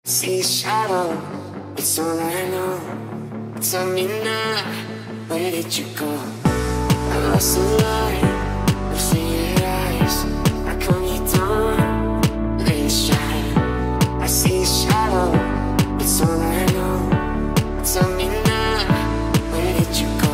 See shadow, it's all I know. Tell me now, where did you go? I lost the light, I see your eyes. I calm you down, let it shine. I see shadow, it's all I know. Tell me now, where did you go?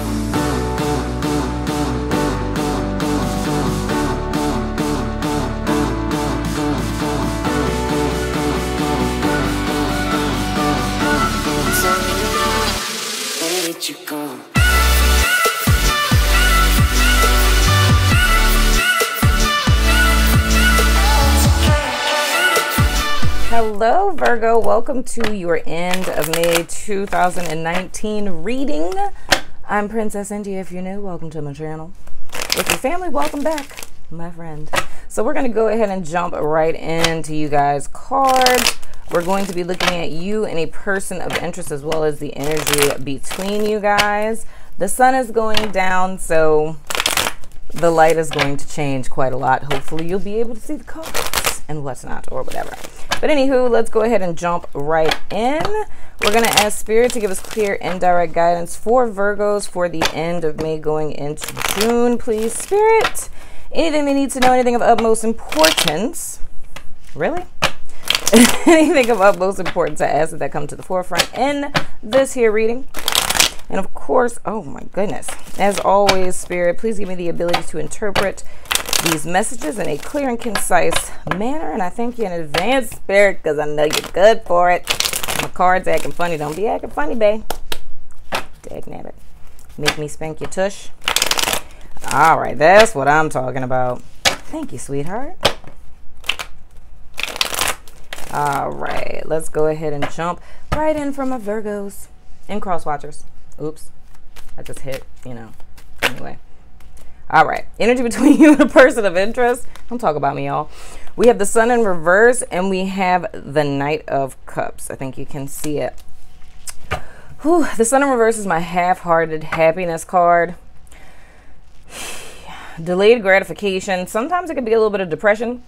Tell me now, where did you go? Hello Virgo, welcome to your end of May 2019 reading. I'm Princess India. If you're new, welcome to my channel. If you're family, welcome back, my friend. So we're going to go ahead and jump right into you guys' cards. We're going to be looking at you and a person of interest as well as the energy between you guys. The sun is going down, so the light is going to change quite a lot. Hopefully you'll be able to see the cards and what's not or whatever. But anywho, let's go ahead and jump right in. We're going to ask Spirit to give us clear and direct guidance for Virgos for the end of May going into June. Please, Spirit. Anything they need to know, anything of utmost importance. Really? Anything of utmost importance, I ask that come to the forefront in this here reading. And of course, oh my goodness, as always, Spirit, please give me the ability to interpret these messages in a clear and concise manner. And I thank you in advance, Spirit, because I know you're good for it. My card's acting funny. Don't be acting funny, babe. Dagnabbit. Make me spank your tush. All right, that's what I'm talking about. Thank you, sweetheart. All right, let's go ahead and jump right in from my Virgos and cross watchers. Oops, I just hit, you know, anyway. All right, energy between you and a person of interest. Don't talk about me, y'all. We have the sun in reverse and we have the Knight of Cups. I think you can see it. Whew, the sun in reverse is my half-hearted happiness card. Delayed gratification. Sometimes it could be a little bit of depression.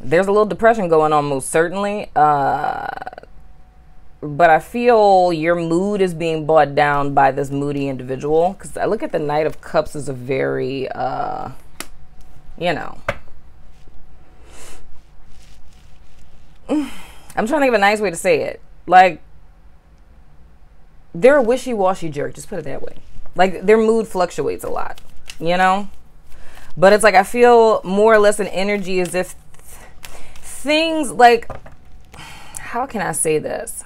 There's a little depression going on, most certainly. But I feel your mood is being brought down by this moody individual. Because I look at the Knight of Cups as a very, you know. I'm trying to think of a nice way to say it. Like, they're a wishy-washy jerk. Just put it that way. Like, their mood fluctuates a lot, you know. But it's like I feel more or less an energy as if things like, how can I say this?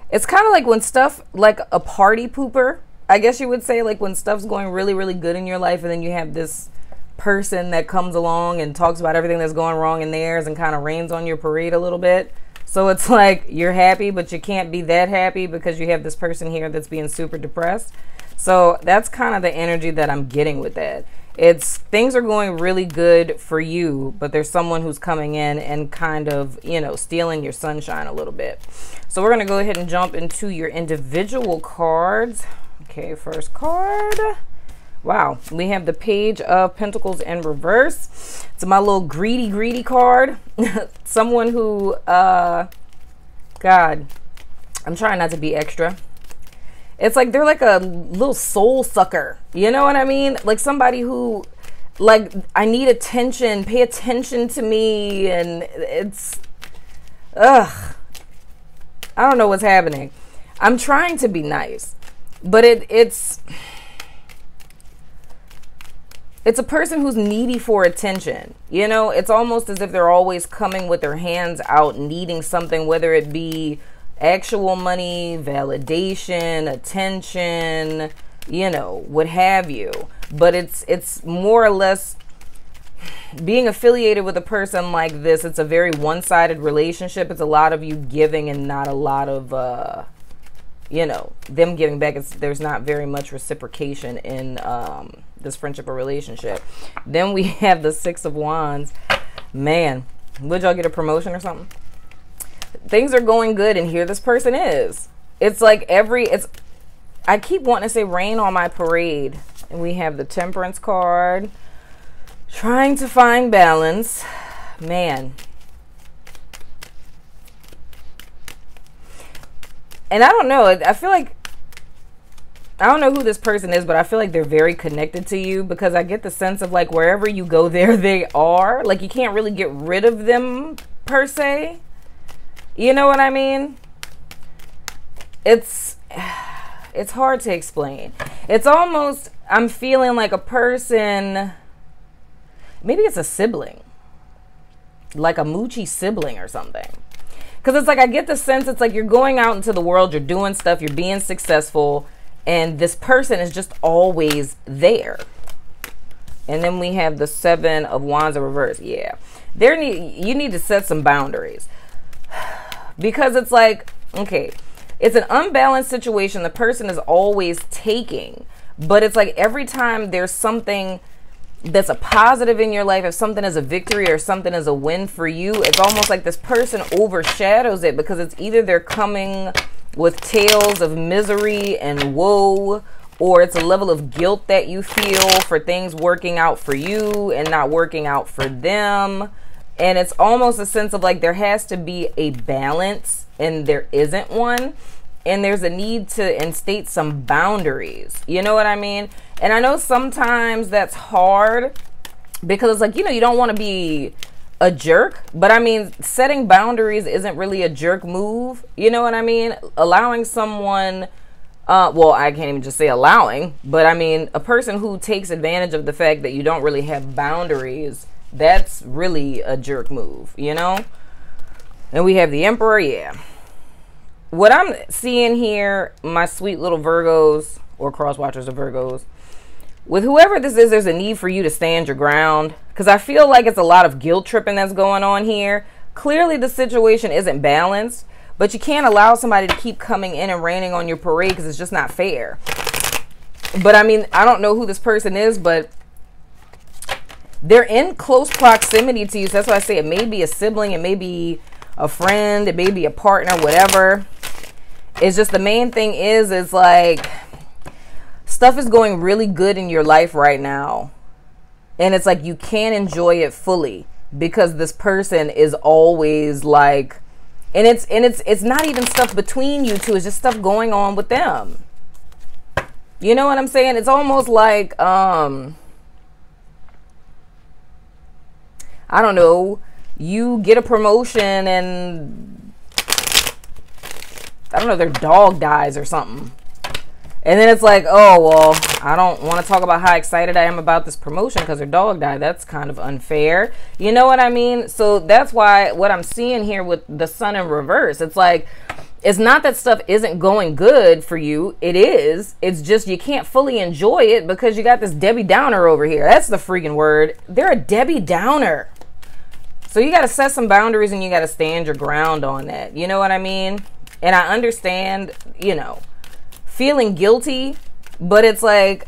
It's kind of like when stuff, like a party pooper, I guess you would say, like when stuff's going really, really good in your life and then you have this person that comes along and talks about everything that's going wrong in theirs and kind of rains on your parade a little bit. So it's like you're happy, but you can't be that happy because you have this person here that's being super depressed. So that's kind of the energy that I'm getting with that. It's things are going really good for you, but there's someone who's coming in and kind of, you know, stealing your sunshine a little bit. So we're going to go ahead and jump into your individual cards. Okay, first card. Wow, we have the Page of Pentacles in reverse. It's my little greedy card. Someone who, God, I'm trying not to be extra. It's like they're like a little soul sucker. You know what I mean? Like somebody who, like, I need attention. Pay attention to me. And it's, ugh. I don't know what's happening. I'm trying to be nice. But it's a person who's needy for attention. You know, it's almost as if they're always coming with their hands out, needing something, whether it be actual money, validation, attention, you know, what have you. But it's more or less being affiliated with a person like this. It's a very one-sided relationship. It's a lot of you giving and not a lot of, you know, them giving back. There's not very much reciprocation in this friendship or relationship. Then we have the Six of Wands. Man, would y'all get a promotion or something? Things are going good, and here this person is. It's like I keep wanting to say rain on my parade. And we have the Temperance card. Trying to find balance. Man. And I don't know, I feel like, I don't know who this person is, but I feel like they're very connected to you, because I get the sense of like wherever you go, there they are. Like you can't really get rid of them per se. You know what I mean? It's hard to explain. It's almost, I'm feeling like a person, maybe it's a sibling, like a Moochie sibling or something. Because it's like, I get the sense it's like you're going out into the world, you're doing stuff, you're being successful, and this person is just always there. And then we have the 7 of Wands in reverse. Yeah. You need to set some boundaries. Because it's like, okay, it's an unbalanced situation. The person is always taking. But it's like every time there's something that's a positive in your life, if something is a victory or something is a win for you, it's almost like this person overshadows it, because it's either they're coming with tales of misery and woe, or it's a level of guilt that you feel for things working out for you and not working out for them. And it's almost a sense of like there has to be a balance, and there isn't one. And there's a need to instate some boundaries. You know what I mean? And I know sometimes that's hard, because it's like, you know, you don't want to be a jerk, but I mean, setting boundaries isn't really a jerk move. You know what I mean? Allowing someone, well, I can't even just say allowing, but I mean, a person who takes advantage of the fact that you don't really have boundaries, that's really a jerk move, you know? And we have the Emperor, yeah. What I'm seeing here, my sweet little Virgos, or cross watchers of Virgos, with whoever this is, there's a need for you to stand your ground, because I feel like it's a lot of guilt tripping that's going on here. Clearly the situation isn't balanced, but you can't allow somebody to keep coming in and raining on your parade, because it's just not fair. But I mean, I don't know who this person is, but they're in close proximity to you. So that's why I say it may be a sibling, it may be a friend, it may be a partner, whatever. It's just the main thing is like stuff is going really good in your life right now, and it's like you can't enjoy it fully because this person is always like, and it's not even stuff between you two, it's just stuff going on with them. You know what I'm saying? It's almost like I don't know, you get a promotion and I don't know, their dog dies or something. And then it's like, oh, well, I don't want to talk about how excited I am about this promotion because their dog died. That's kind of unfair. You know what I mean? So that's why what I'm seeing here with the Sun in reverse, it's like, it's not that stuff isn't going good for you. It is. It's just you can't fully enjoy it because you got this Debbie Downer over here. That's the freaking word. They're a Debbie Downer. So you got to set some boundaries and you got to stand your ground on that. You know what I mean? And I understand, you know, feeling guilty, but it's like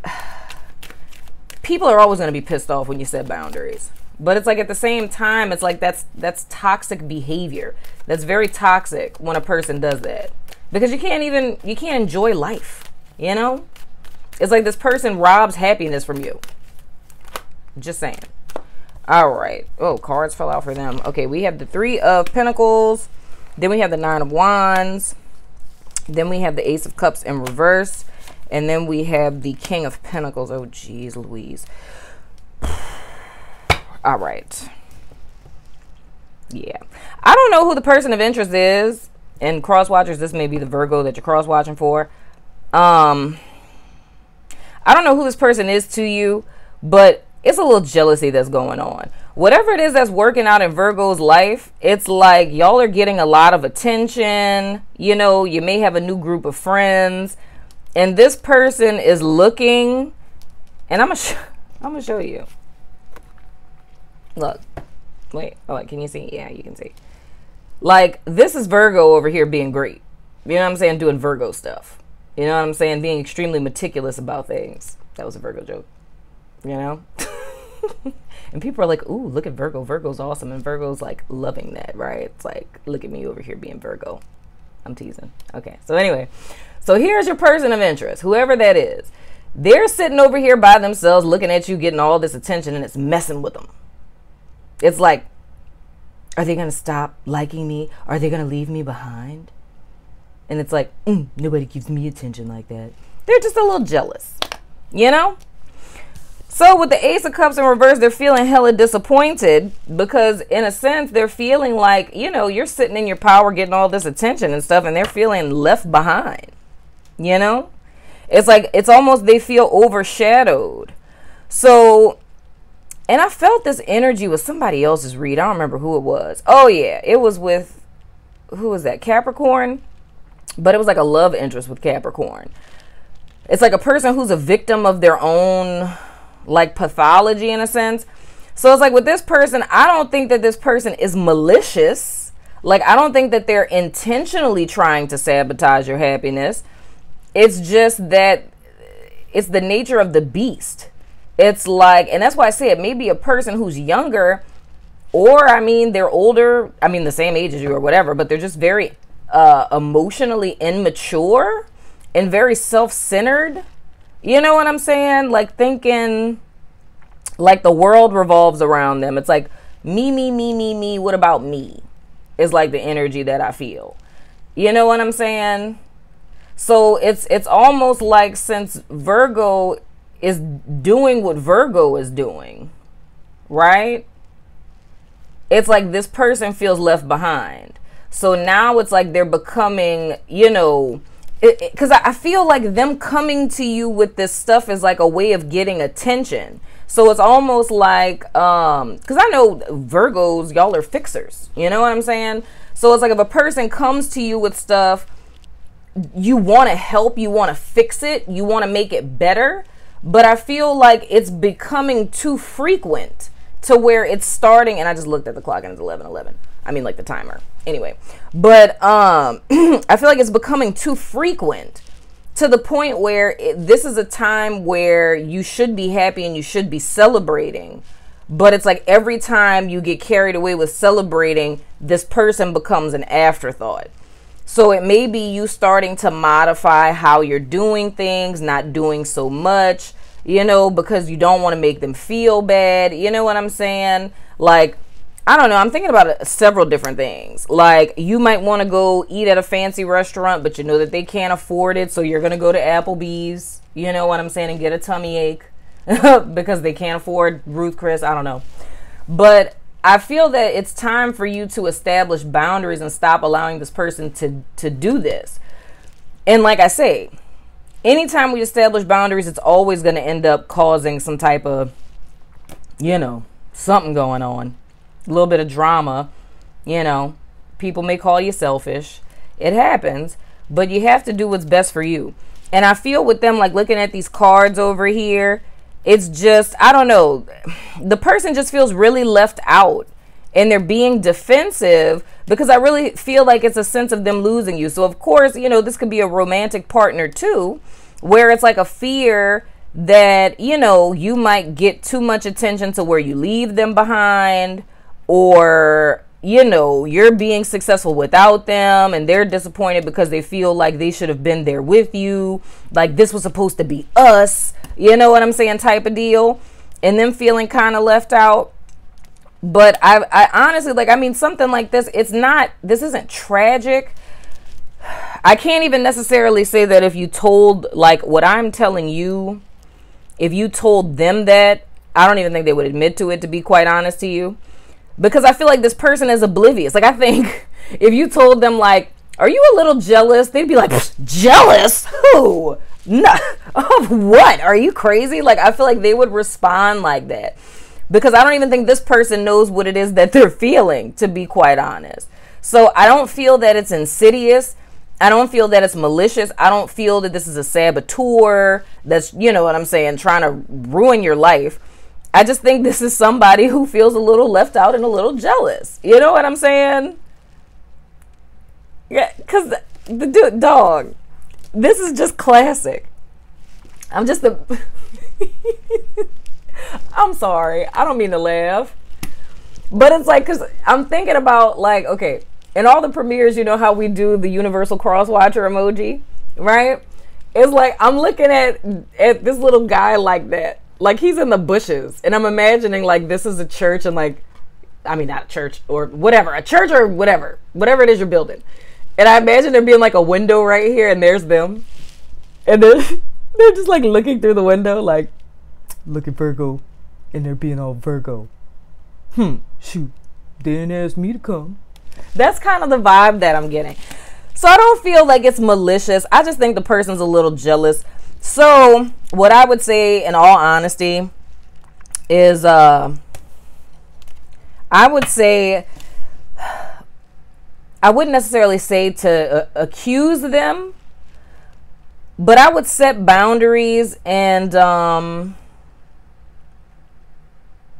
people are always going to be pissed off when you set boundaries. But it's like at the same time, it's like that's toxic behavior. That's very toxic when a person does that, because you can't enjoy life, you know? It's like this person robs happiness from you. Just saying. All right. Oh, cards fell out for them. Okay, we have the 3 of Pentacles. Then we have the 9 of Wands. Then we have the Ace of Cups in reverse. And then we have the King of Pentacles. Oh, geez, Louise. All right. Yeah. I don't know who the person of interest is. And cross watchers, this may be the Virgo that you're cross watching for. I don't know who this person is to you, but it's a little jealousy that's going on. Whatever it is that's working out in Virgo's life, it's like y'all are getting a lot of attention. You know, you may have a new group of friends, and this person is looking, and I'm gonna show you. Look, wait, oh, wait, can you see? Yeah, you can see. Like, this is Virgo over here being great. You know what I'm saying? Doing Virgo stuff. You know what I'm saying? Being extremely meticulous about things. That was a Virgo joke. You know? And people are like, ooh, look at Virgo. Virgo's awesome. And Virgo's like loving that, right? It's like, look at me over here being Virgo. I'm teasing. Okay. So anyway, so here's your person of interest, whoever that is. They're sitting over here by themselves looking at you, getting all this attention, and it's messing with them. It's like, are they going to stop liking me? Are they going to leave me behind? And it's like, nobody gives me attention like that. They're just a little jealous, you know? So with the Ace of Cups in reverse, they're feeling hella disappointed because in a sense, they're feeling like, you know, you're sitting in your power getting all this attention and stuff, and they're feeling left behind, you know? It's like, it's almost, they feel overshadowed. So, and I felt this energy with somebody else's read. I don't remember who it was. Oh yeah, it was with, who was that? Capricorn? But it was like a love interest with Capricorn. It's like a person who's a victim of their own, like, pathology in a sense. So it's like with this person, I don't think that this person is malicious. Like, I don't think that they're intentionally trying to sabotage your happiness. It's just that it's the nature of the beast. It's like, and that's why I say it may be a person who's younger, or I mean, they're older. I mean, the same age as you or whatever, but they're just very emotionally immature and very self-centered. You know what I'm saying? Like thinking like the world revolves around them. It's like me, me, me, me, me. What about me? Is like the energy that I feel. You know what I'm saying? So it's almost like since Virgo is doing what Virgo is doing, right? It's like this person feels left behind. So now it's like they're becoming, you know, because I feel like them coming to you with this stuff is like a way of getting attention. So it's almost like, because I know Virgos, y'all are fixers. You know what I'm saying? So it's like if a person comes to you with stuff, you want to help, you want to fix it, you want to make it better. But I feel like it's becoming too frequent to where it's starting. And I just looked at the clock and it's 11:11. I mean, like the timer. Anyway, but I feel like it's becoming too frequent to the point where this is a time where you should be happy and you should be celebrating. But it's like every time you get carried away with celebrating, this person becomes an afterthought. So it may be you starting to modify how you're doing things, not doing so much, you know, because you don't want to make them feel bad. You know what I'm saying? Like, I don't know. I'm thinking about several different things. Like, you might want to go eat at a fancy restaurant, but you know that they can't afford it. So you're going to go to Applebee's, you know what I'm saying, and get a tummy ache because they can't afford Ruth Chris. I don't know. But I feel that it's time for you to establish boundaries and stop allowing this person to do this. And like I say, anytime we establish boundaries, it's always going to end up causing some type of, you know, something going on. A little bit of drama, you know. People may call you selfish. It happens, but you have to do what's best for you. And I feel with them, like looking at these cards over here, it's just, I don't know, the person just feels really left out and they're being defensive because I really feel like it's a sense of them losing you. So of course, you know, this could be a romantic partner too, where it's like a fear that, you know, you might get too much attention to where you leave them behind, or, you know, you're being successful without them and they're disappointed because they feel like they should have been there with you. Like this was supposed to be us, you know what I'm saying, type of deal. And them feeling kind of left out. But I honestly, like, I mean, something like this, it's not, this isn't tragic. I can't even necessarily say that if you told, like, what I'm telling you, if you told them that, I don't even think they would admit to it, to be quite honest to you. Because I feel like this person is oblivious. Like, I think if you told them, like, are you a little jealous? They'd be like, jealous? Who? No. Of what? Are you crazy? Like, I feel like they would respond like that. Because I don't even think this person knows what it is that they're feeling, to be quite honest. So I don't feel that it's insidious. I don't feel that it's malicious. I don't feel that this is a saboteur that's, you know what I'm saying, trying to ruin your life. I just think this is somebody who feels a little left out and a little jealous. You know what I'm saying? Yeah, because the dude, dog, this is just classic. I'm just a... I'm sorry. I don't mean to laugh. But it's like, because I'm thinking about, like, okay, in all the premieres, you know how we do the universal cross-watcher emoji, right? It's like, I'm looking at this little guy like that. Like, he's in the bushes. And I'm imagining, like, this is a church and, like, I mean, not a church or whatever. A church or whatever. Whatever it is you're building. And I imagine there being like a window right here, and there's them. And then they're just like looking through the window, like, look at Virgo. And they're being all Virgo. Shoot. They didn't ask me to come. That's kind of the vibe that I'm getting. So I don't feel like it's malicious. I just think the person's a little jealous. So what I would say, in all honesty, is I would say, I wouldn't necessarily say to accuse them, but I would set boundaries and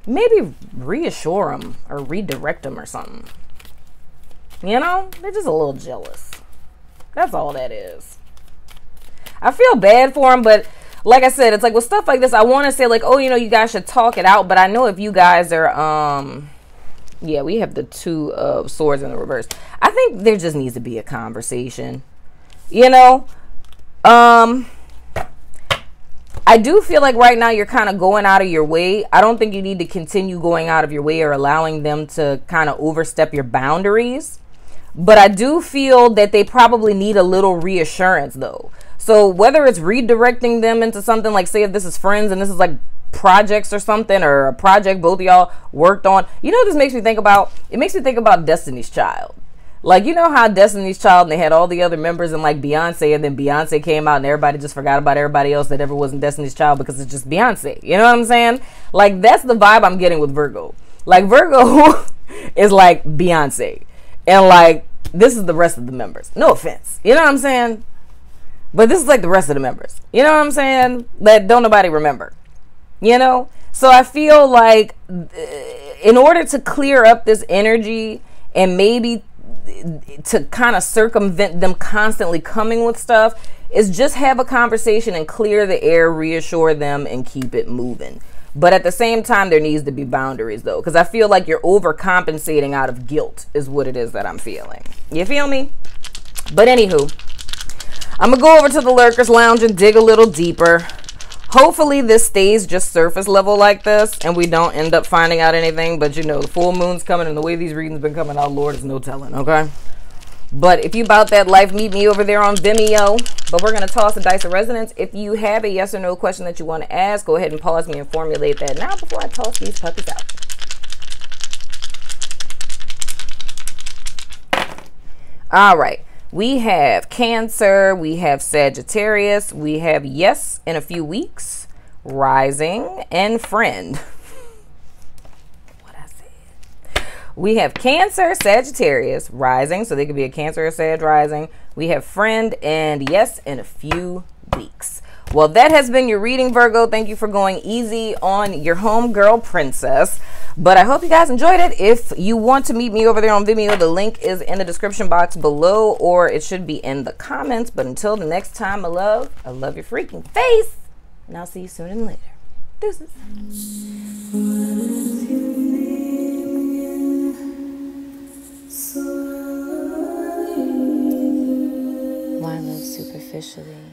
maybe reassure them or redirect them or something. You know, they're just a little jealous. That's all that is. I feel bad for them, but like I said, it's like with stuff like this, I want to say like, oh, you know, you guys should talk it out. But I know if you guys are, yeah, we have the 2 of Swords in the reverse. I think there just needs to be a conversation, you know. I do feel like right now you're kind of going out of your way. I don't think you need to continue going out of your way or allowing them to kind of overstep your boundaries. But I do feel that they probably need a little reassurance though. So whether it's redirecting them into something like, say if this is friends and this is like projects or something, or a project both of y'all worked on. You know what this makes me think about? It makes me think about Destiny's Child. Like, you know how Destiny's Child, and they had all the other members and like Beyonce, and then Beyonce came out and everybody just forgot about everybody else that ever was in Destiny's Child because it's just Beyonce. You know what I'm saying? Like, that's the vibe I'm getting with Virgo. Like, Virgo is like Beyonce. And like, this is the rest of the members. No offense. You know what I'm saying? But this is like the rest of the members. You know what I'm saying? That don't nobody remember. You know? So I feel like in order to clear up this energy and maybe to kind of circumvent them constantly coming with stuff, is just have a conversation and clear the air, reassure them, and keep it moving. But at the same time, there needs to be boundaries though, because I feel like you're overcompensating out of guilt is what it is that I'm feeling. You feel me? But anywho, I'm gonna go over to the Lurkers Lounge and dig a little deeper. Hopefully this stays just surface level like this and we don't end up finding out anything. But you know, the full moon's coming, and the way these readings been coming out, Lord, is no telling, okay? But if you about that life, meet me over there on Vimeo. But we're going to toss a dice of resonance. If you have a yes or no question that you want to ask, go ahead and pause me and formulate that now before I toss these puppies out. All right. We have Cancer, we have Sagittarius, we have yes in a few weeks, rising, and friend. What I said. We have Cancer, Sagittarius, rising, so they could be a Cancer or Sag rising. We have friend and yes in a few weeks. Well, that has been your reading, Virgo. Thank you for going easy on your homegirl princess. But I hope you guys enjoyed it. If you want to meet me over there on Vimeo, the link is in the description box below, or it should be in the comments. But until the next time, I love your freaking face. And I'll see you soon and later. Deuces. Why love superficially?